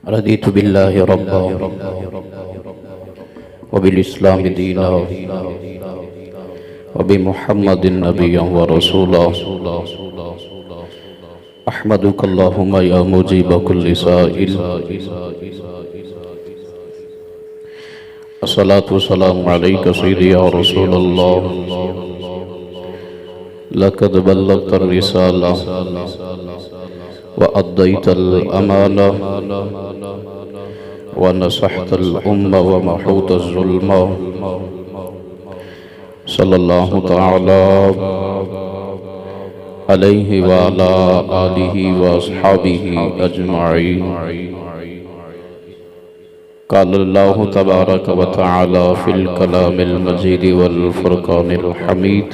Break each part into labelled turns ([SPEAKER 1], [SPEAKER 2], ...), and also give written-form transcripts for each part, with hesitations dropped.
[SPEAKER 1] رضيت بالله ربا وبالإسلام دينا وبمحمد نبيا ورسولا. أحمدك اللهم يا مجيب كل سائل. الصلاة والسلام عليك سيدي يا رسول الله. لقد بلغت الرسالة وأديت الأمانة ونصحت الأمة ومحوت الظلم. صلى الله تعالى عليه وعلى آله وأصحابه أجمعين. قال الله تبارك وتعالى في الكلام المجيد والفرقان الحميد: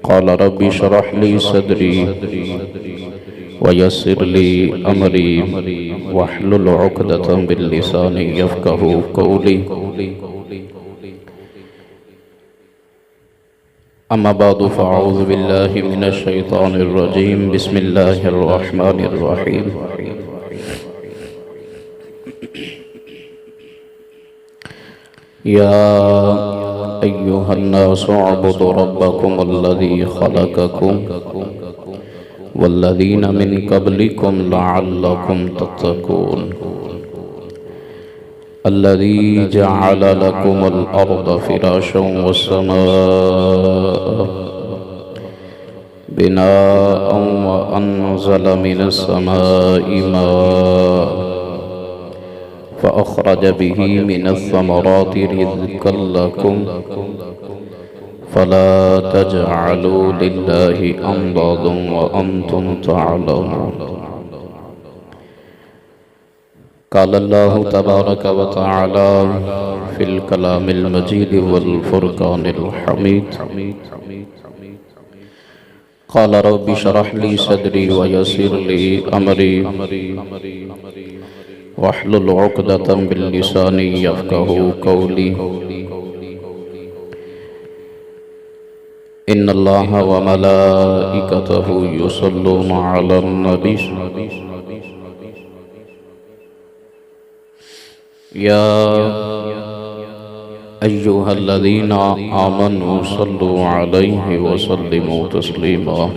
[SPEAKER 1] قال رب اشرح لي صدري ويسر لي أمري واحلل عقدة من لساني يفقهوا قولي. أما بعد فأعوذ بالله من الشيطان الرجيم. بسم الله الرحمن الرحيم. يا أيها الناس اعبدوا ربكم الذي خلقكم والذين من قبلكم لعلكم تتقون. الذي جعل لكم الأرض فراشا والسماء بناء وأنزل من السماء ماء فأخرج به من الثمرات رزقا لكم فلا تجعلوا لله أندادا وأنتم تعلمون. قال الله تبارك وتعالى في الكلام المجيد والفرقان الحميد: قال رب اشرح لي صدري ويسر لي أمري واحلل عقدة من لساني يفقهوا قولي. إن الله وملائكته يصلون على النبي يا أيها الذين آمنوا صلوا عليه وسلموا تسليما.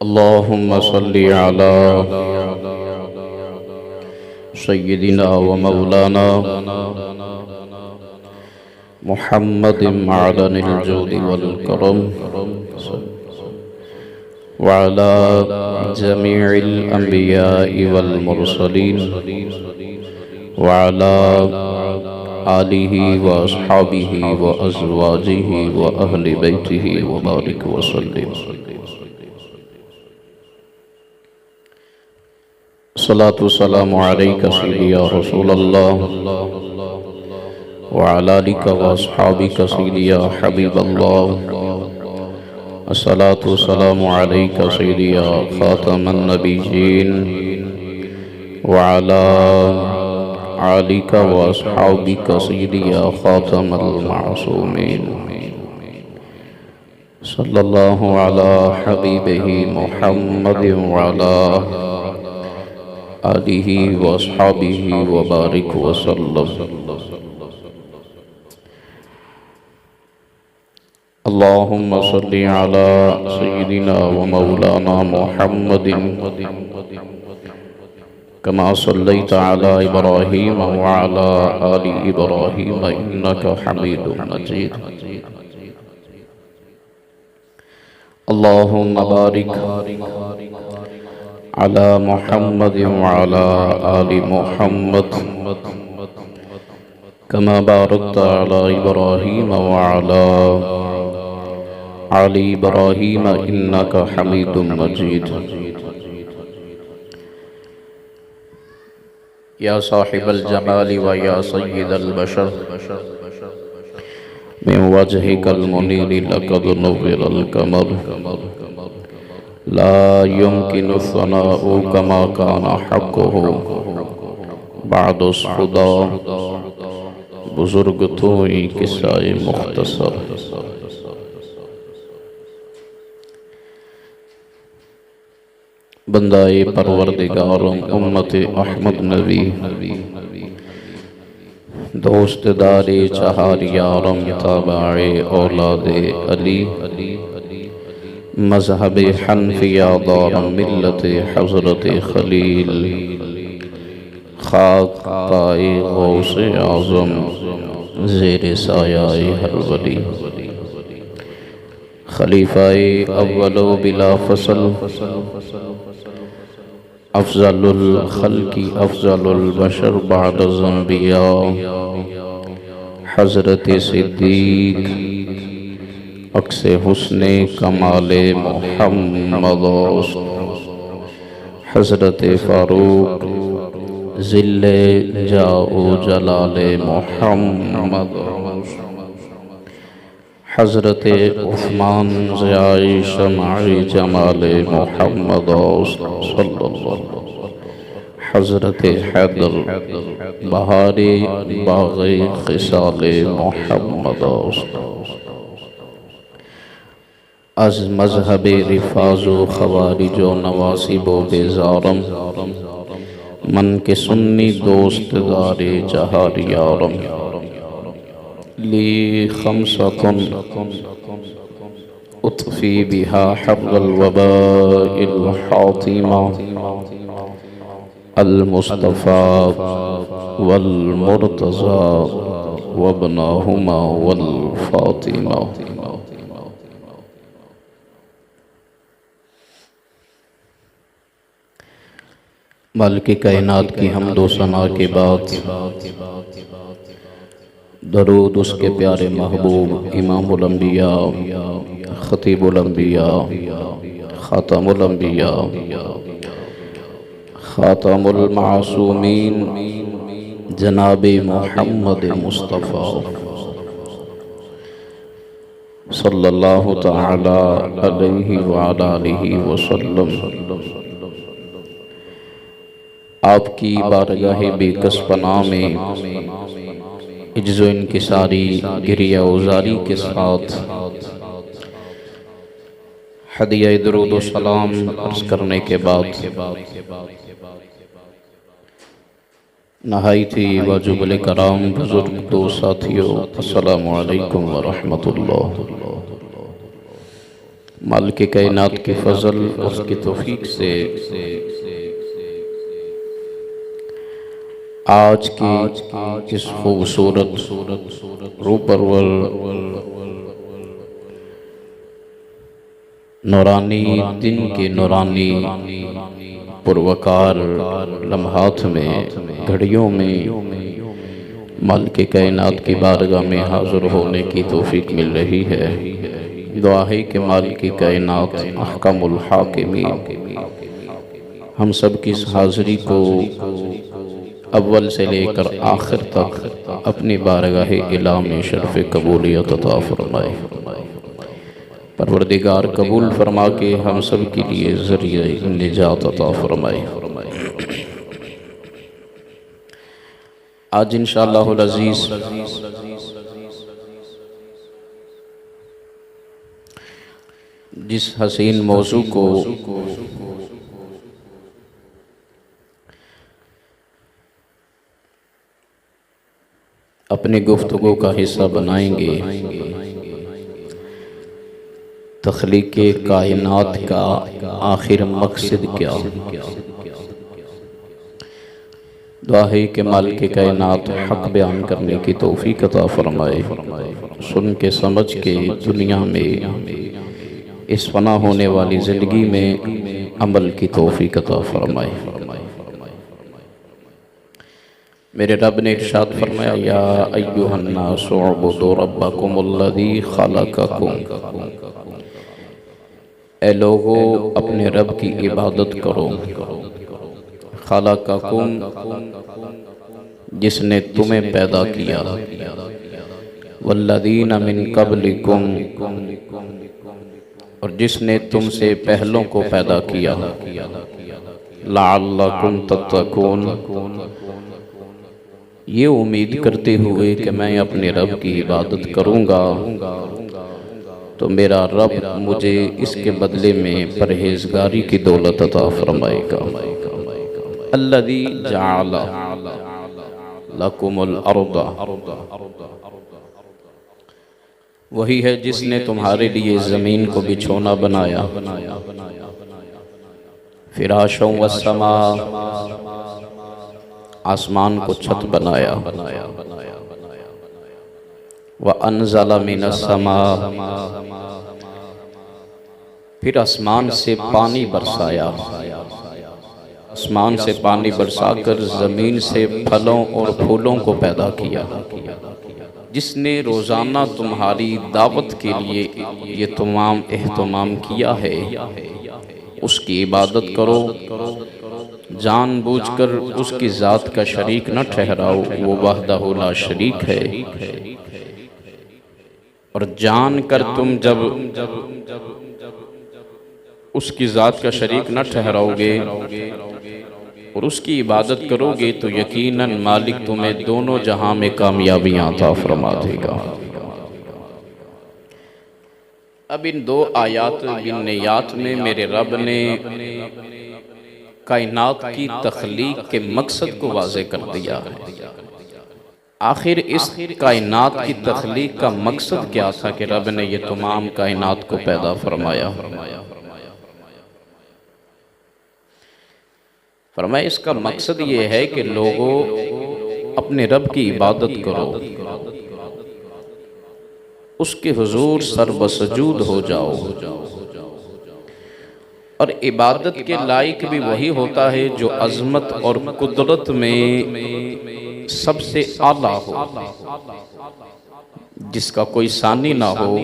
[SPEAKER 1] اللهم صل على سيدنا ومولانا محمد معدن الجود والكرم وعلى جميع الأنبياء والمرسلين وعلى آله وأصحابه وأزواجه وأهل بيته وبارك وسلم. الصلاة والسلام عليك سيدي يا رسول الله وعلى آلك وأصحابك سيدي يا حبيب الله. الصلاة والسلام عليك سيدي يا خاتم النبيين وعلى آلك وأصحابك سيدي يا خاتم المعصومين. صلى الله على حبيبه محمد وعلى آلہ واصحابہ وبارک وسلم. اللہم صل علی سیدنا ومولانا محمد کما صلیت علی ابراہیم وعلی آل ابراہیم انک حمید مجید. اللہم بارک على محمد وعلى آل محمد كما باركت على إبراهيم وعلى آل إبراهيم إنك حميد مجيد. يا صاحب الجمال ويا سيد البشر من وجهك المنير لقد نور القمر لا يمكن الثناء كما كان حقه بعد الصدا. بزرگ تو ہی قصہ مختصر. بندائے پروردگارم امت احمد نبی دوست دار چہار یارم تابع اولاد علی مذہب حنفیہ دارم ملت حضرت خلیل خاک پائے غوث اعظم زیر سایہ ہر ولی خلیفہ اول و بلا فصل افضل الخلق افضل البشر بعد الانبیاء حضرت صدیق عکس حسن کمال محمد حضرت فاروق ذل جاء جلال محمد حضرت عثمان ضیاء شمع جمال محمد صلی اللہ علیہ وسلم حضرت حیدر بہار باغ خصال محمد از مذہب رفاظ و خوارج و نواصب و بیزارم من کے سنی دوست دار چہار یارم لی خمسۃ اطفی بہا حر الوباء الحاطمہ المصطفیٰ والمرتضی وابنہما والفاطمہ مالک کائنات کی حمد و ثنا کے بعد درود اس کے پیارے محبوب امام الانبیاء خطیب الانبیاء خاتم الانبیاء خاتم المعصومین جناب محمد مصطفیٰ صلی اللہ تعالی علیہ وعلا آلہ وسلم آپ کی بارگاہ بے کس پناہ میں عجز و انکساری گریہ اوزاری کے ساتھ ہدیہ درود و سلام عرض کرنے کے بعد نہایت ہی واجب الکرام بزرگ دو ساتھیوں السلام علیکم ورحمۃ اللہ مالک کائنات کے فضل اس کی توفیق سے آج کی اس خوبصورت روپرور نورانی دن کے نورانی پروکار لمحات میں گھڑیوں میں مالک کائنات کی بارگاہ میں حاضر ہونے کی توفیق مل رہی ہے دعا ہے کہ مالک کائنات احکم الحاکمین ہم سب کی اس حاضری کو اول سے لے کر آخر تک اپنی بارگاہ الہ میں شرف قبولیت عطا فرمائے پروردگار قبول فرما کے ہم سب کے لیے ذریعہ نجات عطا فرمائے آج انشاءاللہ العزیز جس حسین موضوع کو اپنی گفتگو کا حصہ بنائیں گے تخلیق کائنات کا آخر مقصد کیا دعا ہے کہ مالک کائنات حق بیان کرنے کی توفیق عطا فرمائے سن کے سمجھ کے دنیا میں اس فنا ہونے والی زندگی میں عمل کی توفیق عطا فرمائے میرے رب نے ارشاد فرمایا یا ایھا الناس اعبدوا ربکم الذی خلقکم اے لوگو اپنے رب کی عبادت کرو خلقکم جس نے تمہیں پیدا کیا والذین من قبلکم اور جس نے تم سے پہلوں کو پیدا کیا لعلکم تتقون یہ امید کرتے ہوئے کہ میں اپنے رب کی عبادت کروں گا تو میرا رب مجھے اس کے بدلے میں پرہیزگاری کی دولت عطا فرمائے گا۔ الذی جعل لکم الارض، وہی ہے جس نے تمہارے لیے زمین کو بچھونا بنایا، فراشا والسماء، آسمان کو چھت بنایا، وَأَنزَلَ مِنَ السَّمَاءِ، پھر آسمان سے پانی برسایا، آسمان سے پانی برسا کر زمین سے پھلوں اور پھولوں کو پیدا کیا۔ جس نے روزانہ تمہاری دعوت کے لیے یہ تمام اہتمام کیا ہے، اس کی عبادت کرو، جان بوجھ کر اس کی ذات کا شریک نہ ٹھہراؤ، وہ وحدہ لا شریک ہے۔ اور جان کر تم جب اس کی ذات کا شریک نہ ٹھہراؤ گے اور اس کی عبادت کرو گے تو یقیناً مالک تمہیں دونوں جہاں میں کامیابیاں عطا فرما دے گا۔ اب ان دو آیات بنیات میں میرے رب نے کائنات کی تخلیق کے مقصد کو واضح کر دیا ہے۔ آخر اس کائنات کی تخلیق کا مقصد کیا تھا کہ رب نے یہ تمام کائنات کو پیدا فرمایا؟ فرمایا اس کا مقصد یہ ہے کہ لوگوں اپنے رب کی عبادت کرو، اس کے حضور سر بسجود ہو جاؤ، اور عبادت کے لائق بھی وہی ہوتا ہے جو عظمت اور قدرت میں سب سے اعلیٰ ہو، جس کا کوئی ثانی نہ ہو۔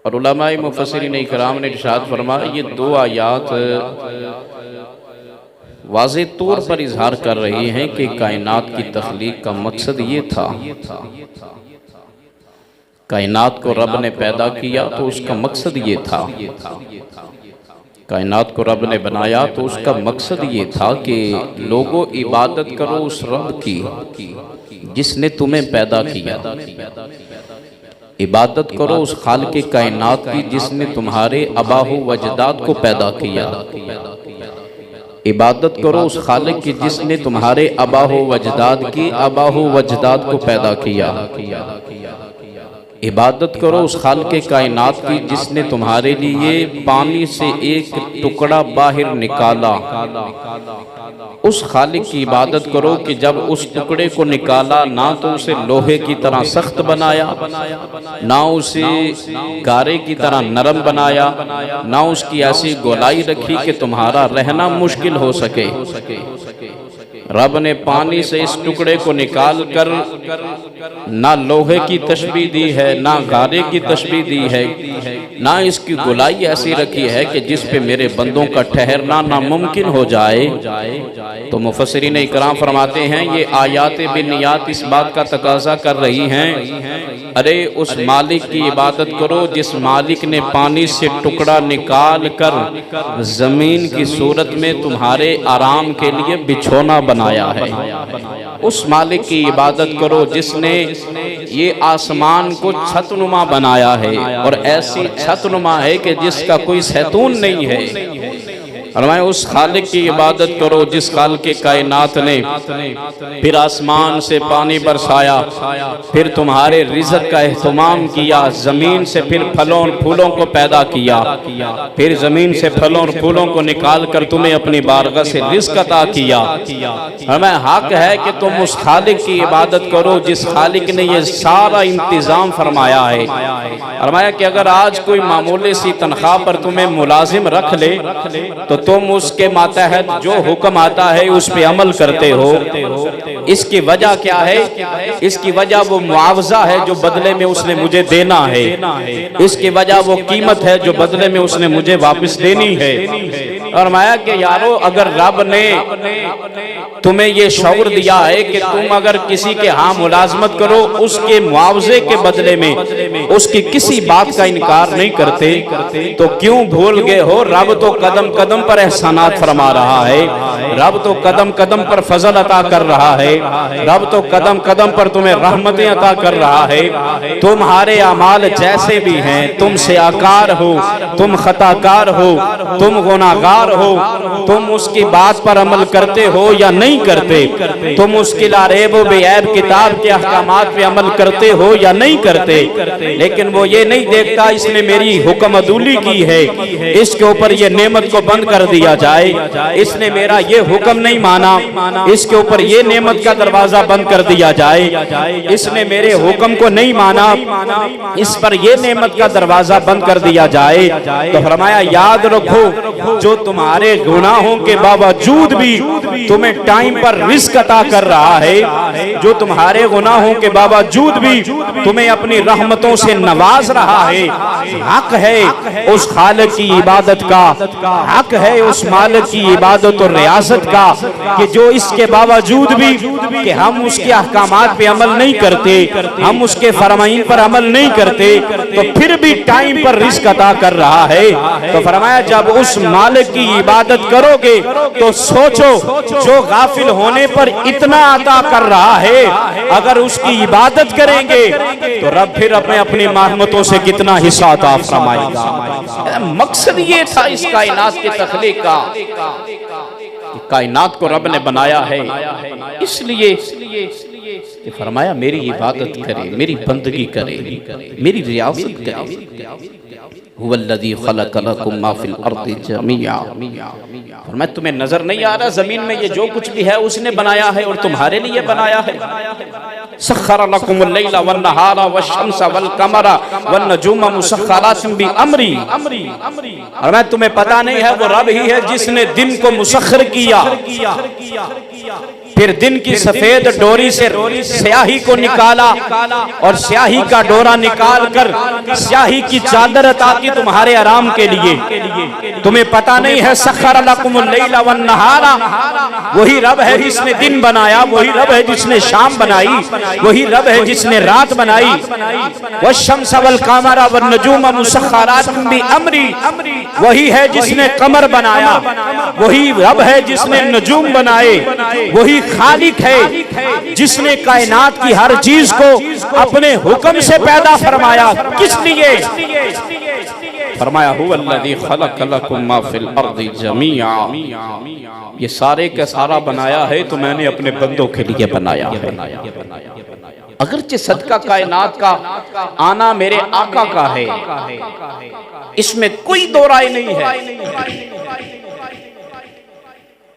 [SPEAKER 1] اور علماء مفسرین اکرام نے ارشاد فرمایا یہ دو آیات واضح طور پر اظہار کر رہی ہیں کہ کائنات کی تخلیق کا مقصد یہ تھا۔ کائنات کو رب نے پیدا کیا تو اس کا مقصد یہ تھا، کائنات کو رب نے بنایا تو اس کا مقصد یہ تھا کہ لوگوں عبادت کرو اس رب کی جس نے تمہیں پیدا کیا، عبادت کرو اس خالق کائنات کی جس نے تمہارے آباء و اجداد کو پیدا کیا، عبادت کرو اس خالق کی جس نے تمہارے آباء و اجداد کی آباء و اجداد کو پیدا کیا، عبادت کرو اس خالق کائنات کی جس نے تمہارے لیے پانی سے ایک ٹکڑا باہر نکالا، اس خالق کی عبادت کرو کہ جب اس ٹکڑے کو نکالا نہ تو اسے لوہے کی طرح سخت بنایا، نہ اسے گارے کی طرح نرم بنایا، نہ اس کی ایسی گولائی رکھی کہ تمہارا رہنا مشکل ہو سکے۔ رب نے پانی سے اس ٹکڑے کو نکال کر نہ لوہے کی تشبیہ دی ہے، نہ گارے کی تشبیہ دی ہے، نہ اس کی گولائی ایسی رکھی ہے کہ جس پہ میرے بندوں کا ٹھہرنا ناممکن ہو جائے۔ تو مفسرین اکرام فرماتے ہیں یہ آیات بنیات اس بات کا تقاضا کر رہی ہیں، ارے اس مالک کی عبادت کرو جس مالک نے پانی سے ٹکڑا نکال کر زمین کی صورت میں تمہارے آرام کے لیے بچھونا بنایا ہے، اس مالک کی عبادت کرو جس نے یہ آسمان کو چھت نما بنایا ہے اور ایسی چھت نما ہے کہ جس کا کوئی ستون نہیں ہے۔ فرمایا اس خالق کی عبادت کرو جس خالق کائنات نے پھر آسمان سے پانی برسایا، پھر تمہارے رزق کا اہتمام کیا، زمین سے پھر پھلوں اور پھولوں کو پیدا کیا، پھر زمین سے پھلوں اور پھولوں کو نکال کر تمہیں اپنی بارگاہ سے رزق عطا کیا۔ فرمایا حق ہے کہ تم اس خالق کی عبادت کرو جس خالق نے یہ سارا انتظام فرمایا ہے۔ فرمایا کہ اگر آج کوئی معمولی سی تنخواہ پر تمہیں ملازم رکھ لے تو تم اس کے ماتحت جو حکم آتا ہے اس پہ عمل کرتے ہو۔ اس کی وجہ کیا ہے؟ اس کی وجہ وہ معاوضہ ہے جو بدلے میں اس نے مجھے دینا ہے، اس کی وجہ وہ قیمت ہے جو بدلے میں اس نے مجھے واپس دینی ہے۔ فرمایا کہ یارو اگر رب نے تمہیں یہ شعور دیا ہے کہ تم اگر کسی کے ہاں ملازمت کرو اس کے معاوضے کے بدلے میں اس کی کسی بات کا انکار نہیں کرتے تو کیوں بھول گئے ہو؟ رب تو قدم قدم پر احسانات فرما رہا ہے، رب تو قدم قدم پر فضل عطا کر رہا ہے، رب تو قدم قدم پر تمہیں رحمتیں عطا کر رہا ہے۔ تمہارے اعمال جیسے بھی ہیں، تم سیاکار ہو، تم خطاکار ہو، تم گناہگار ہو، تم اس کی بات پر عمل کرتے ہو یا نہیں کرتے، تم اس کی لا ریب و بے عیب کتاب کے احکامات پہ عمل کرتے ہو یا نہیں کرتے، لیکن وہ یہ نہیں دیکھتا اس نے میری حکم عدولی کی ہے، اس کے اوپر یہ نعمت کو بند کر دیا جائے، اس نے میرا یہ حکم نہیں مانا، اس کے اوپر یہ نعمت کا دروازہ بند کر دیا جائے، اس نے میرے حکم کو نہیں مانا، اس پر یہ نعمت کا دروازہ بند کر دیا جائے۔ تو فرمایا یاد رکھو جو تمہارے گناہوں کے باوجود بھی تمہیں ٹائم پر رزق عطا کر رہا ہے، جو تمہارے گناہوں کے باوجود بھی تمہیں اپنی رحمتوں سے نواز رہا ہے، حق ہے اس خالق کی عبادت کا، حق ہے اس مالک کی عبادت اور ریاست کا کہ جو اس کے باوجود بھی کہ ہم اس کے احکامات پہ عمل نہیں کرتے، ہم اس کے فرمائن پر عمل نہیں کرتے، تو پھر بھی ٹائم پر رزق عطا کر رہا ہے۔ تو فرمایا جب اس مالک کی عبادت کرو گے تو سوچو جو غافل ہونے پر اتنا عطا کر رہا ہے، اگر اس کی عبادت کریں گے تو رب پھر اپنی رحمتوں سے کتنا حصہ عطا فرمائے گا۔ مقصد یہ تھا اس کائنات کی تخلیق کا، کائنات کو رب نے بنایا ہے اس لیے کہ فرمایا میری عبادت کرے، میری بندگی کرے، میری ریاست کرے۔ هو الذی خلق لکم ما فی الارض جميعا، فرمایا تمہیں نظر نہیں آ رہا زمین میں یہ جو کچھ بھی ہے اس نے بنایا ہے اور تمہارے لیے بنایا ہے۔ سخر لکم اللیل والنہار والشمس والقمر والنجوم مسخرات بامری، فرمایا تمہیں پتہ نہیں ہے وہ رب ہی ہے جس نے دن کو مسخر کیا، پھر دن کی سفید ڈوری سے سیاہی کو نکالا اور سیاہی کا ڈورا نکال کر سیاہی کی چادر عطا کی تمہارے آرام کے لیے۔ تمہیں پتہ نہیں ہے سخر لکم اللیل والنہار، وہی رب ہے جس نے دن بنایا، وہی رب ہے جس نے شام بنائی، وہی رب ہے جس نے رات بنائی۔ والشمس والقمر والنجوم مسخرات بامری، وہی ہے جس نے قمر بنایا، وہی رب ہے جس نے نجوم بنائے، وہی خالق ہے جس نے کائنات کی ہر چیز کو اپنے حکم سے پیدا فرمایا۔ کس لیے؟ فرمایا هو الذی خلق لکم ما فی الارض جميعا، یہ سارے کا سارا بنایا ہے تو میں نے اپنے بندوں کے لیے بنایا ہے۔ اگرچہ صدقہ کائنات کا آنا میرے آقا کا ہے، اس میں کوئی دو رائے نہیں ہے،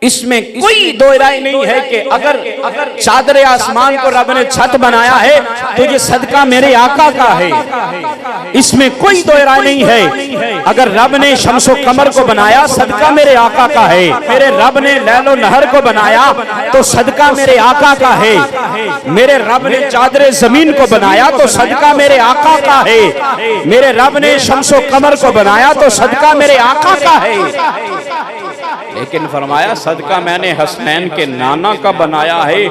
[SPEAKER 1] اس میں کوئی دو رائے نہیں ہے کہ اگر چادر آسمان کو رب نے چھت بنایا ہے تو یہ صدقہ میرے آقا کا ہے، اس میں کوئی دو رائے نہیں ہے۔ اگر رب نے شمس و قمر کو بنایا صدقہ میرے آقا کا ہے، میرے رب نے لیل و نہر کو بنایا تو صدقہ میرے آقا کا ہے، میرے رب نے چادر زمین کو بنایا تو صدقہ میرے آقا کا ہے، میرے رب نے شمس و قمر کو بنایا تو صدقہ میرے آقا کا ہے۔ لیکن فرمایا صدقہ میں نے حسنین کے نانا کا بنایا ہے،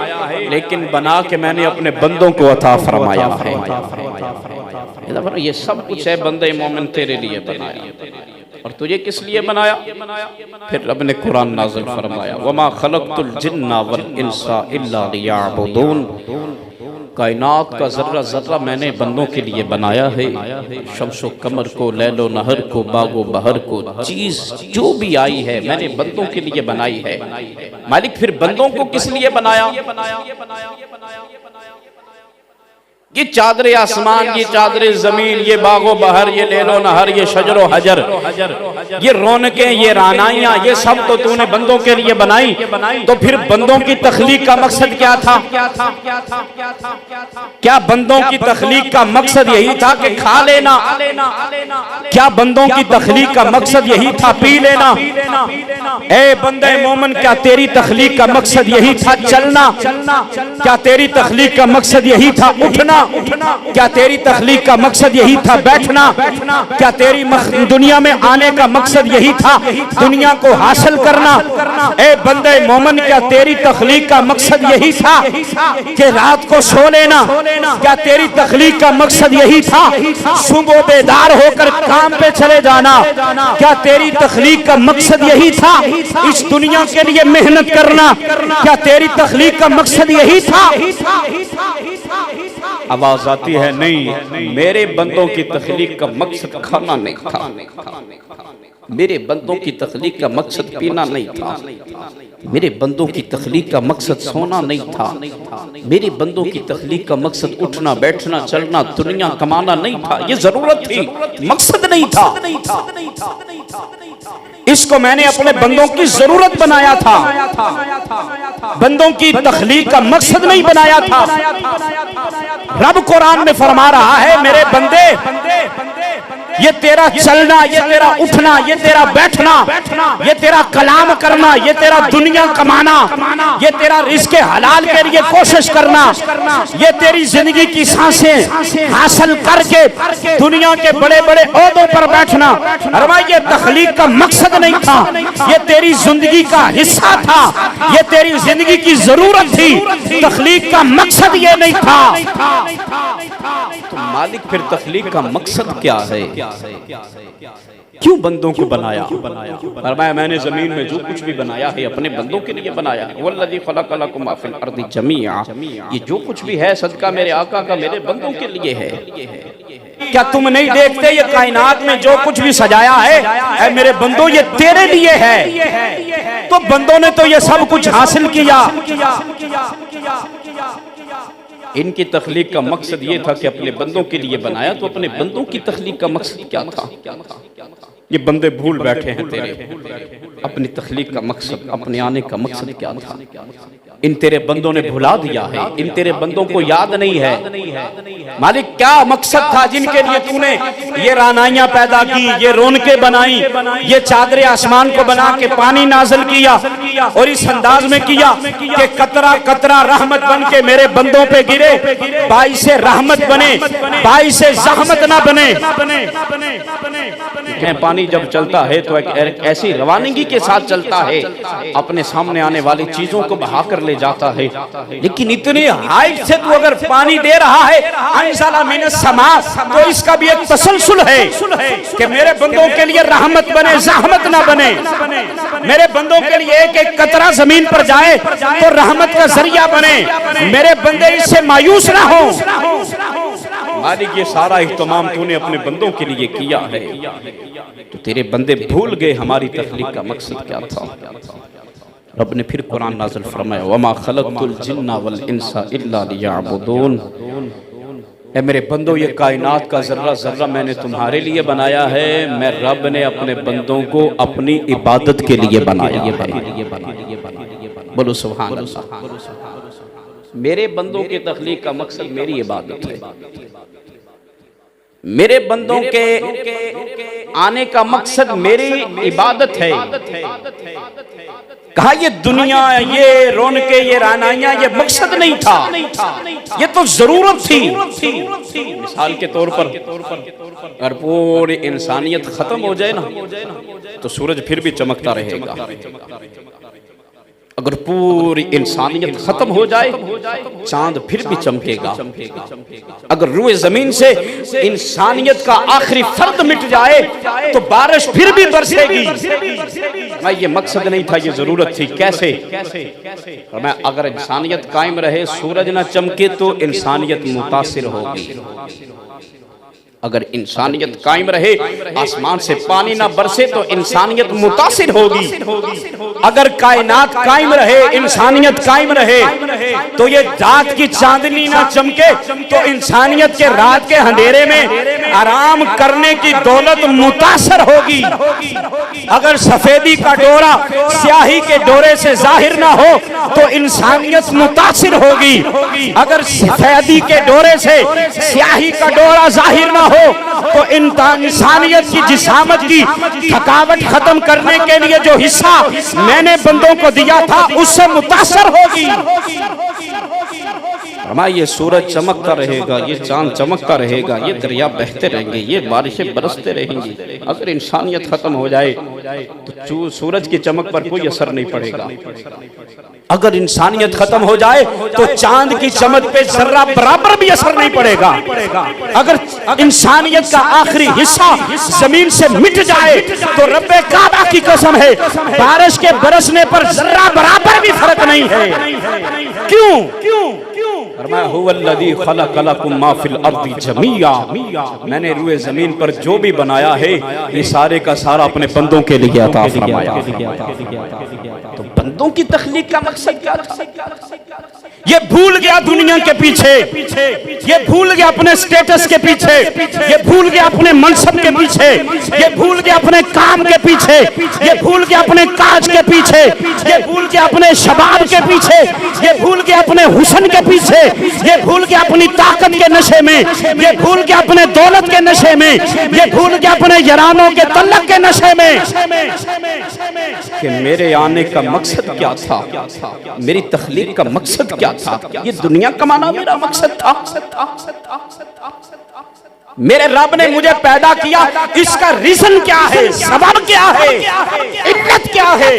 [SPEAKER 1] لیکن بنا کے میں نے اپنے بندوں کو عطا فرمایا ہے۔ یہ سب کچھ ہے بندے مومن تیرے لیے بنایا، اور تجھے کس لیے بنایا؟ پھر رب نے قرآن نازل فرمایا وَمَا خَلَقْتُ الْجِنَّ وَالْإِنسَ إِلَّا لِيَعْبُدُونَ، کائنات کا ذرہ ذرہ میں نے بندوں کے لیے بنایا ہے، شمس و قمر کو، لیل و نہر کو، باغ و بہر کو، چیز جو بھی آئی ہے میں نے بندوں کے لیے بنائی ہے۔ مالک پھر بندوں کو کس لیے بنایا؟ یہ چادر آسمان، یہ چادر زمین، یہ باغ و بہر، یہ لیل و نہر، یہ شجر و حجر، یہ رونقیں، یہ رانائیاں، یہ سب تو تو نے بندوں کے لیے بنائی۔ تو پھر بندوں کی تخلیق کا مقصد کیا تھا؟ کیا بندوں کی تخلیق کا مقصد یہی تھا کہ کھا لینا؟ کیا بندوں کی تخلیق کا مقصد یہی تھا پی لینا؟ اے بندے مومن، کیا تیری تخلیق کا مقصد یہی تھا چلنا؟ کیا تیری تخلیق کا مقصد یہی تھا اٹھنا؟ کیا تیری تخلیق کا مقصد یہی تھا بیٹھنا؟ کیا تیری دنیا میں آنے کا مقصد یہی تھا دنیا کو حاصل کرنا؟ اے بندے مومن، کیا تیری تخلیق کا مقصد یہی تھا کہ رات کو سو لینا؟ کیا تیری تخلیق کا مقصد یہی تھا صبح بیدار ہو کر کام پہ چلے جانا؟ کیا تیری تخلیق کا مقصد
[SPEAKER 2] مقصد یہی تھا اس دنیا کے لیے محنت کرنا؟ کیا تیری تخلیق کا مقصد یہی تھا؟ آواز آتی ہے نہیں، میرے بندوں کی تخلیق کا مقصد کھانا نہیں تھا، میرے بندوں کی تخلیق کا مقصد پینا نہیں تھا، میرے بندوں کی تخلیق کا مقصد سونا نہیں تھا، میرے بندوں کی تخلیق کا مقصد اٹھنا بیٹھنا چلنا دنیا کمانا نہیں تھا۔ یہ ضرورت تھی، مقصد نہیں تھا۔ اس کو میں نے اپنے بندوں کی ضرورت بنایا تھا، بندوں کی تخلیق کا مقصد نہیں بنایا تھا۔ رب قرآن میں فرما رہا ہے میرے بندے، یہ تیرا چلنا، یہ تیرا اٹھنا، یہ تیرا بیٹھنا، یہ تیرا کلام کرنا، یہ تیرا دنیا کمانا، یہ تیرا رزق حلال کے لیے کوشش کرنا، یہ تیری زندگی کی سانسیں حاصل کر کے دنیا کے بڑے بڑے عہدوں پر بیٹھنا، یہ تخلیق کا مقصد نہیں تھا، یہ تیری زندگی کا حصہ تھا، یہ تیری زندگی کی ضرورت تھی، تخلیق کا مقصد یہ نہیں تھا۔ تو مالک پھر تخلیق کا مقصد کیا ہے؟ کیوں بندوں کو بنایا؟ فرمایا میں نے زمین میں جو کچھ بھی بنایا ہے اپنے بندوں کے لیے بنایا۔ والذی خلق لکم ما فی الارض جمیعا، یہ جو کچھ بھی ہے صدقہ میرے آقا کا میرے بندوں کے لیے ہے۔ کیا تم نہیں دیکھتے یہ کائنات میں جو کچھ بھی سجایا ہے اے میرے بندوں یہ تیرے لیے ہے؟ تو بندوں نے تو یہ سب کچھ حاصل کیا۔ ان کی تخلیق کا مقصد یہ تھا کہ اپنے بندوں کے لیے بنایا، تو اپنے بندوں کی تخلیق کا مقصد کیا تھا؟ یہ بندے بھول بیٹھے ہیں تیرے اپنی تخلیق کا مقصد، اپنے آنے کا مقصد کیا تھا؟ ان تیرے بندوں نے بھلا دیا ہے، ان تیرے بندوں کو یاد نہیں ہے۔ مالک کیا مقصد تھا جن کے لیے تو نے یہ رانائیاں پیدا کی، یہ رونقیں بنائی، یہ چادر آسمان کو بنا کے پانی نازل کیا اور اس انداز میں کیا کہ قطرہ قطرہ رحمت بن کے میرے بندوں پہ گرے، باعث رحمت بنے، باعث زحمت نہ بنے۔ پانی جب چلتا ہے تو ایک ایسی روانگی کے ساتھ چلتا ہے، اپنے سامنے آنے والی چیزوں کو بہا کر لے جاتا ہے، لیکن اتنی ہائٹ سے تو اگر پانی دے رہا ہے انزل من السماء، تو اس کا بھی ایک تسلسل ہے کہ میرے بندوں کے لیے رحمت بنے، زحمت نہ بنے۔ میرے بندوں کے لیے ایک ایک قطرہ زمین پر جائے تو رحمت کا ذریعہ بنے، میرے بندے اس سے مایوس نہ ہوں۔ مالک یہ سارا اہتمام تو نے اپنے بندوں کے لیے کیا ہے، تو تیرے بندے بھول گئے ہماری تخلیق کا مقصد کیا تھا۔ رب نے پھر قرآن نازل فرمایا وَمَا خَلَقْتُ الْجِنَّ وَالْإِنسَ إِلَّا لِيَعْبُدُونَ، اے میرے بندوں یہ کائنات کا ذرہ ذرہ میں نے تمہارے لیے بنایا ہے، میں رب نے اپنے بندوں کو اپنی عبادت کے لیے بنایا ہے۔ بولو سبحان اللہ۔ میرے بندوں کی تخلیق کا مقصد میری عبادت ہے، میرے بندوں کے آنے کا مقصد میری عبادت ہے۔ کہا یہ دنیا، یہ رونقیں، یہ رانائیاں یہ مقصد نہیں تھا، یہ تو ضرورت تھی۔ مثال کے طور پر اگر پوری انسانیت ختم ہو جائے نا تو سورج پھر بھی چمکتا رہے گا، اگر پوری انسانیت ختم ہو جائے چاند پھر بھی چمکے گا، اگر روئے زمین سے انسانیت کا آخری فرد مٹ جائے تو بارش پھر بھی برسے گی۔ یہ مقصد نہیں تھا، یہ ضرورت تھی۔ کیسے؟ اگر انسانیت قائم رہے سورج نہ چمکے تو انسانیت متاثر ہوگی، اگر انسانیت قائم رہے آسمان سے پانی نہ برسے تو انسانیت متاثر ہوگی، اگر کائنات قائم رہے انسانیت قائم رہے تو یہ رات کی چاندنی نہ چمکے تو انسانیت کے رات کے اندھیرے میں آرام کرنے کی دولت متاثر ہوگی، اگر سفیدی کا ڈورا سیاہی کے ڈورے سے ظاہر نہ ہو تو انسانیت متاثر ہوگی، اگر سفیدی کے ڈورے سے سیاہی کا ڈورا ظاہر نہ ہو تو انسانیت کی جسامت کی تھکاوٹ ختم کرنے کے لیے جو حصہ میں نے بندوں کو دیا تھا اس سے متاثر ہوگی۔
[SPEAKER 1] فرمایا یہ سورج چمکتا رہے گا، یہ چاند چمکتا رہے گا، یہ دریا بہتے رہیں گے، یہ بارشیں برستے رہیں گی۔ اگر انسانیت ختم ہو جائے تو سورج کی چمک پر کوئی اثر نہیں پڑے گا، اگر انسانیت ختم ہو جائے تو چاند کی چمک پہ ذرہ برابر بھی اثر نہیں پڑے گا، اگر انسانیت کا آخری حصہ زمین سے مٹ جائے تو رب کعبہ کی قسم ہے بارش کے برسنے پر ذرہ برابر بھی فرق نہیں ہے۔ کیوں؟ فرمایا هو الذی خلق لکم ما فی الارض جمیعا، میں نے روئے زمین پر جو بھی بنایا ہے یہ سارے کا سارا اپنے بندوں کے لیے عطا فرمایا۔ تو بندوں کی تخلیق کا مقصد کیا تھا؟ یہ بھول گیا دنیا کے پیچھے، یہ بھول گیا اپنے سٹیٹس کے پیچھے، یہ بھول گیا اپنے منصب کے پیچھے، یہ بھول گیا اپنے کام کے پیچھے، یہ بھول گیا اپنے کاج کے پیچھے، یہ بھول گیا اپنے شباب کے پیچھے، یہ بھول گیا اپنے حسن کے پیچھے، یہ بھول گیا اپنی طاقت کے نشے میں، یہ بھول گیا اپنے دولت کے نشے میں، یہ بھول گیا اپنے یارانوں کے تعلق کے نشے میں کہ میرے آنے کا مقصد کیا تھا، میری تخلیق کا مقصد کیا تھا، یہ دنیا کمانا میرا مقصد تھا۔ میرے رب نے مجھے پیدا کیا، اس کا ریزن کیا ہے، سبب کیا ہے، علت کیا ہے؟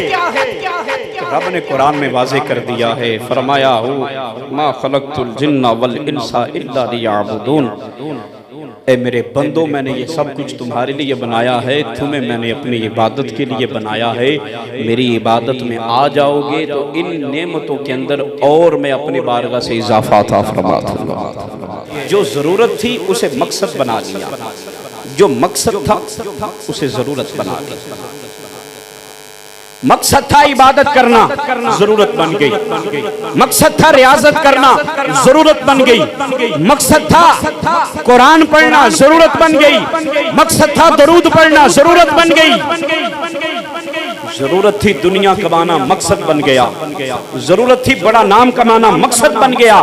[SPEAKER 1] رب نے قرآن میں واضح کر دیا ہے، فرمایا ما خلقت الجن والانس الا لیعبدون، اے میرے بندوں میں نے یہ سب کچھ تمہارے لیے بنایا ہے، تمہیں میں نے اپنی عبادت کے لیے بنایا ہے، میری عبادت میں آ جاؤ گے تو ان نعمتوں کے اندر اور میں اپنی بارگاہ سے اضافہ عطا فرما دوں گا۔ جو ضرورت تھی اسے مقصد بنا دیا، جو مقصد تھا اسے ضرورت بنا دی۔ مقصد تھا عبادت کرنا، ضرورت بن گئی۔ مقصد تھا ریاضت کرنا، ضرورت بن گئی۔ مقصد تھا قرآن پڑھنا، ضرورت بن گئی۔ مقصد تھا درود پڑھنا، ضرورت بن گئی۔ ضرورت تھی دنیا کمانا، مقصد بن گیا۔ ضرورت تھی بڑا نام کمانا، مقصد بن گیا۔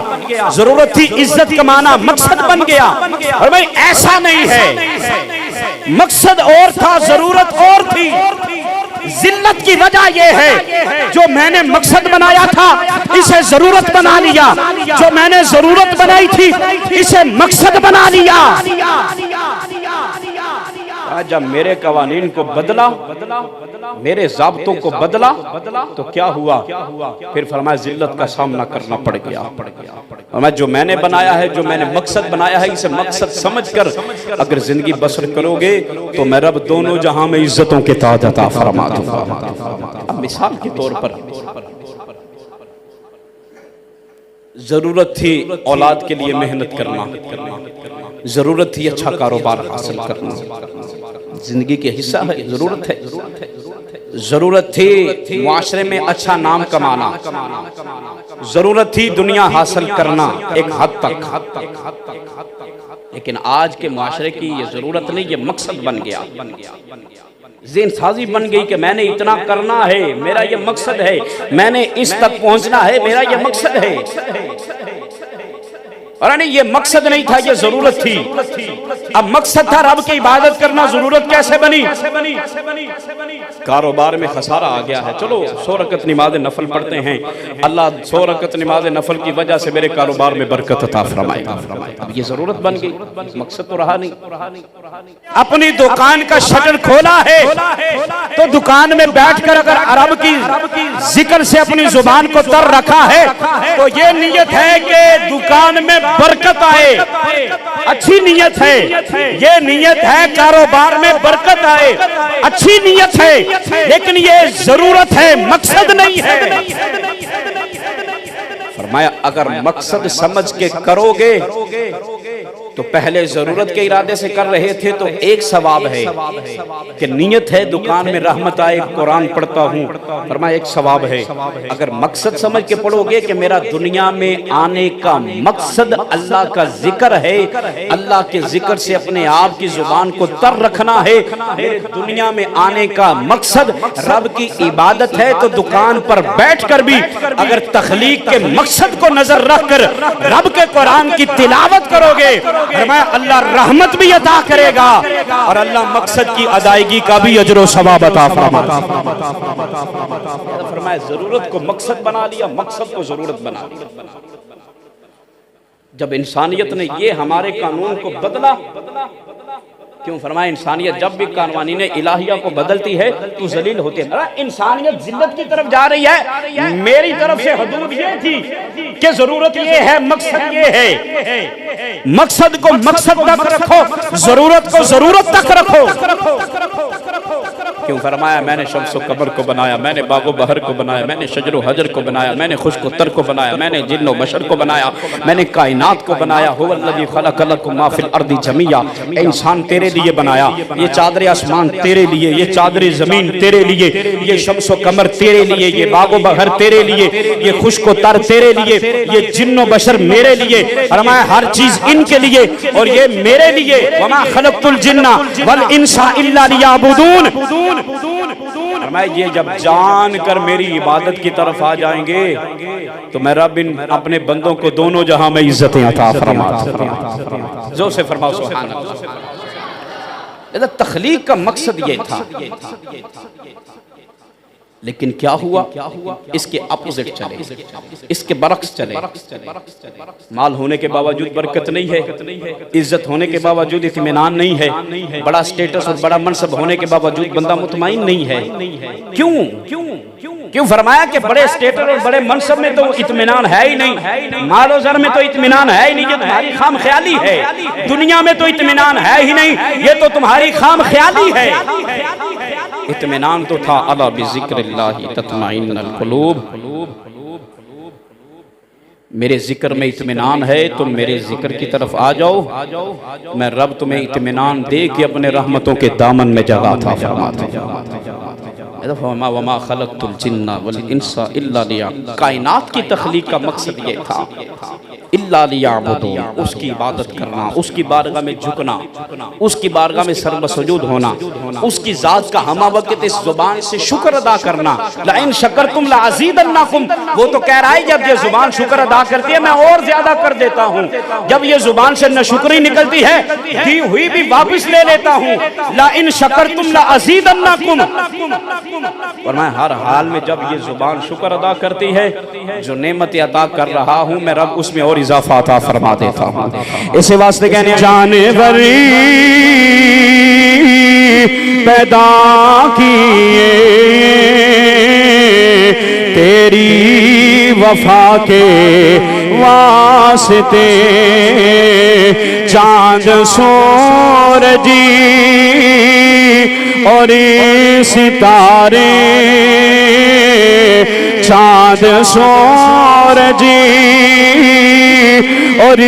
[SPEAKER 1] ضرورت تھی عزت کمانا، مقصد بن گیا۔ اور بھائی ایسا نہیں ہے، مقصد اور تھا، ضرورت اور تھی۔ ذلت کی وجہ یہ ہے جو میں نے مقصد بنایا تھا اسے ضرورت بنا لیا، جو میں نے ضرورت بنائی تھی اسے مقصد بنا لیا۔ جب میرے قوانین کو بدلا، میرے ضابطوں کو بدلا تو کیا ہوا؟ پھر فرمایا ذلت کا سامنا کرنا پڑ گیا۔ فرمایا جو میں نے بنایا ہے، جو میں نے مقصد بنایا ہے، اسے مقصد سمجھ کر اگر زندگی بسر کرو گے تو میں رب دونوں جہاں میں عزتوں کے تاج عطا فرما دوں گا۔ مثال کے طور پر ضرورت تھی اولاد کے لیے محنت کرنا، ضرورت تھی اچھا کاروبار حاصل کرنا، زندگی کے حصہ ہے، ضرورت ہے۔ ضرورت تھی معاشرے میں اچھا نام کمانا، ضرورت تھی دنیا حاصل کرنا ایک حد تک، لیکن آج کے معاشرے کی یہ ضرورت نہیں، یہ مقصد بن گیا۔ ذہن سازی بن گئی کہ میں نے اتنا کرنا ہے، میرا یہ مقصد ہے، میں نے اس تک پہنچنا ہے، میرا یہ مقصد ہے۔ اور نہیں یہ مقصد نہیں تھا، یہ ضرورت تھی۔ اب مقصد تھا رب کی عبادت کرنا، ضرورت کیسے بنی؟ کاروبار میں خسارہ آ گیا ہے، چلو 100 رکعت نماز نفل پڑھتے ہیں، اللہ 100 رکعت نماز نفل کی وجہ سے میرے کاروبار میں برکت عطا فرمائے۔ اب یہ ضرورت بن گئی، مقصد تو رہا نہیں۔ اپنی دکان کا شٹر کھولا ہے تو دکان میں بیٹھ کر اگر عرب کی ذکر سے اپنی زبان کو تر رکھا ہے تو یہ نیت ہے کہ دکان میں برکت آئے، اچھی نیت ہے، یہ نیت ہے کاروبار میں برکت آئے، اچھی نیت ہے، لیکن یہ ضرورت ہے، مقصد نہیں ہے۔ فرمایا اگر مقصد سمجھ کے کرو گے تو پہلے ضرورت کے ارادے سے کر رہے تھے تو ایک ثواب ہے کہ نیت ہے دکان میں رحمت آئے، قرآن پڑھتا ہوں، فرمایا ایک ثواب ہے۔ اگر مقصد سمجھ کے پڑھو گے کہ میرا دنیا میں آنے کا مقصد اللہ کا ذکر ہے، اللہ کے ذکر سے اپنے آپ کی زبان کو تر رکھنا ہے، میرے دنیا میں آنے کا مقصد رب کی عبادت ہے، تو دکان پر بیٹھ کر بھی اگر تخلیق کے مقصد کو نظر رکھ کر رب کے قرآن کی تلاوت کرو گے، فرمایا اللہ رحمت بھی عطا کرے گا اور اللہ مقصد کی ادائیگی کا بھی اجر و ثواب عطا فرمائے گا۔ فرمایا ضرورت کو مقصد بنا لیا، مقصد کو ضرورت بنا لیا۔
[SPEAKER 2] جب انسانیت نے یہ ہمارے قانون کو بدلا، کیوں فرمایا انسانیت جب بھی قوانین الہیہ کو بدلتی ہے تو ذلیل ہوتے ہیں۔ انسانیت ذلت کی طرف جا رہی ہے، میری طرف سے حدود یہ تھی کہ ضرورت یہ ہے، مقصد یہ ہے، مقصد کو مقصد تک رکھو، ضرورت کو ضرورت تک رکھو۔ کیوں فرمایا میں نے شمس و قمر کو بنایا، میں نے باغ و بہر کو بنایا، میں نے شجر و حجر کو بنایا، میں نے خشک و تر کو بنایا، میں نے جن و بشر کو بنایا، میں نے کائنات کو بنایا۔ هو الذی خلق لکم ما فی الارض جمیعا، انسان تیرے لیے بنایا، یہ چادر آسمان تیرے لیے، یہ چادر زمین تیرے لیے، یہ شمس و قمر تیرے لیے، یہ باغ و بہر تیرے لیے، یہ خشک و تر تیرے لیے، یہ جن و بشر میرے لیے۔ فرمایا ہر چیز ان کے لیے اور یہ میرے لیے۔ وما خلقت الجن والانس الا لیعبدون۔ فرمایا یہ جب جان کر میری عبادت کی طرف آ جائیں گے تو میں رب اپنے بندوں کو دونوں جہاں میں عزتیں عطا فرماتا۔ زور سے فرماؤ سبحان اللہ۔ تخلیق کا مقصد یہ تھا، لیکن کیا ہوا؟ اس کے اپوزٹ چلے، اس کے برعکس چلے۔ مال ہونے کے باوجود برکت نہیں ہے، عزت ہونے کے باوجود اطمینان نہیں ہے، بڑا سٹیٹس اور بڑا منصب ہونے کے باوجود بندہ مطمئن نہیں ہے۔ کیوں فرمایا کہ بڑے سٹیٹس اور بڑے منصب میں تو اطمینان ہے ہی نہیں، مال و زر میں تو اطمینان ہے ہی نہیں، یہ تمہاری خام خیالی ہے۔ دنیا میں تو اطمینان ہے ہی نہیں، یہ تو تمہاری خام خیالی ہے۔ اطمینان تو تھا الا بذکر اللہ تطمئن القلوب۔ میرے ذکر میں اطمینان ہے، تم میرے ذکر کی طرف آ جاؤ، میں رب تمہیں اطمینان دے کے اپنے رحمتوں کے دامن میں جگہ عطا فرماتا ہوں۔ وما خلقت الجن والانس الا لیعبدون، کائنات کی تخلیق کا مقصد یہ تھا، الا لیعبدون، اس کی عبادت کرنا، اس کی بارگاہ میں جھکنا، اس کی بارگاہ میں سر بسجود ہونا، اس کی ذات کا ہمہ وقت اس زبان سے شکر ادا کرنا۔ لئن شکرتم لازیدنکم، وہ تو کہہ رہا ہے جب یہ زبان شکر ادا کرتی ہے میں اور زیادہ کر دیتا ہوں، جب یہ زبان سے ناشکری نکلتی ہے دی ہوئی بھی واپس لے لیتا ہوں۔ لئن شکرتم لازیدنکم، فرمایا ہر حال میں جب یہ زبان شکر ادا کرتی ہے، جو نعمت عطا کر رہا ہوں میں رب اس میں اور اضافہ عطا فرما دیتا ہوں۔ اسی واسطے کہنے جانوری پیدا کیے تیری وفا کے واسطے، چاند سورجی اور ستارے، چاند سورجی اور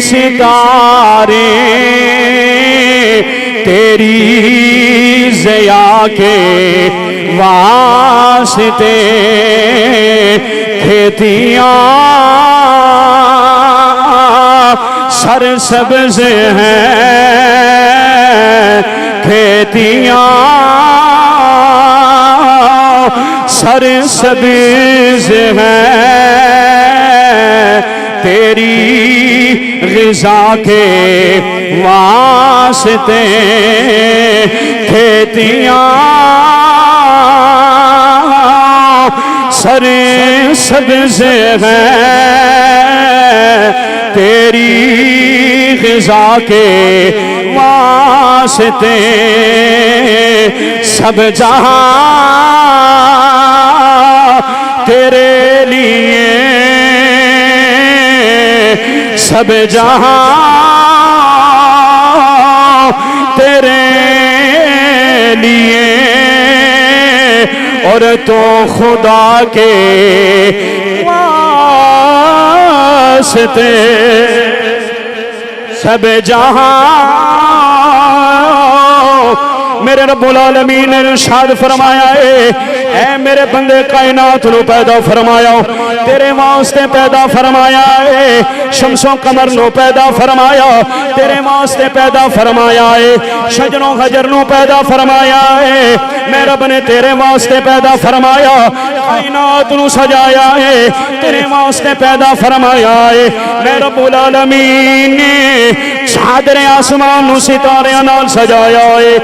[SPEAKER 2] ستارے، تیری ضیا کے واسطے، کھیتیاں سرسبز ہیں، کھیتیاں سرسبز ہیں، تیری غذا کے واسطے، کھیتیاں سرسبز ہیں، تیری غذا کے واسطے، سب جہاں تیرے لیے، سب جہاں تیرے لیے، اور تو خدا کے واسطے، سب جہاں میرے رب العالمین نے ارشاد فرمایا ہے، اے میرے بندے کائنات نو پیدا فرمایا، تیرے واسطے پیدا فرمایا ہے، شمس و قمر نو پیدا فرمایا، تیرے واسطے پیدا فرمایا ہے، شجر و حجر نو پیدا فرمایا ہے، میں رب نے تیرے واسطے پیدا فرمایا، کائنات نو سجایا ہے، تیرے واسطے پیدا فرمایا ہے، میں رب العالمین نے چادر آسمان نو ستارے نال سجایا ہے،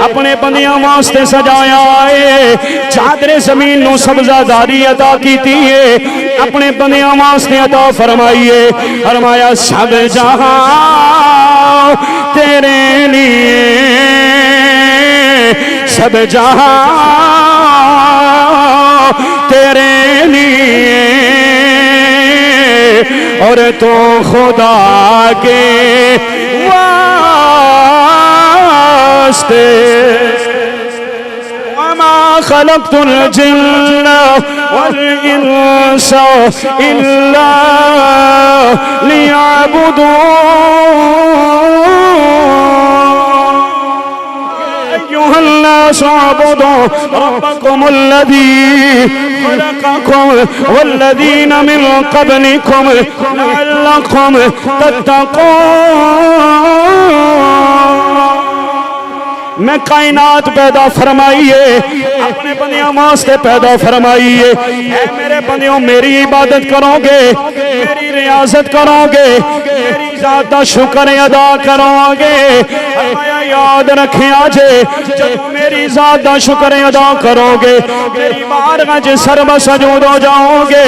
[SPEAKER 2] اپنے بندیاں واسطے سجایا ہے، چادر زمین نو سبزہ داری عطا کیتی ہے، اپنے بندیاں واسطے عطا فرمائیے فرمایا سب جہاں تیرے لیے سب جہاں تیرے لیے اور تو خدا کے واسطے وما خلقت الجن والإنس إلا ليعبدون أيها الناس اعبدوا ربكم الذي خلقكم والذين من قبلكم لعلكم تتقون میں کائنات پیدا فرمائیے اپنے بندیوں واسطے پیدا فرمائیے اے میرے بندیوں میری عبادت کرو گے میری ریاضت کرو گے میری ذات دا شکر ادا کرو گے فرمایا یاد رکھیں آجے جب میری ذات دا شکر ادا کرو گے میری بارگاہ جے سرب سجود ہو جاؤ گے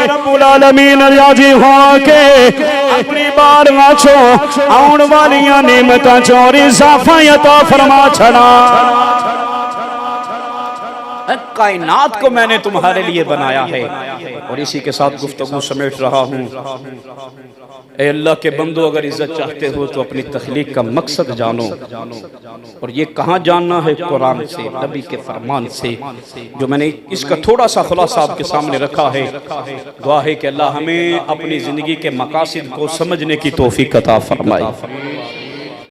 [SPEAKER 2] رب العالمین راضی ہو کے اپنی بارگاہ چھو آن والیاں نعمتاں چور اضافہ عطا فرما چھڑا کائنات کو میں نے تمہارے لیے بنایا ہے اور اسی کے ساتھ گفتگو سمیٹ رہا ہوں اے اللہ کے بندو اگر عزت چاہتے ہو تو اپنی تخلیق کا مقصد جانو اور یہ کہاں جاننا ہے قرآن سے نبی کے فرمان سے جو میں نے اس کا تھوڑا سا خلاصہ آپ کے سامنے رکھا ہے دعا ہے کہ اللہ ہمیں اپنی زندگی کے مقاصد کو سمجھنے کی توفیق عطا فرمائے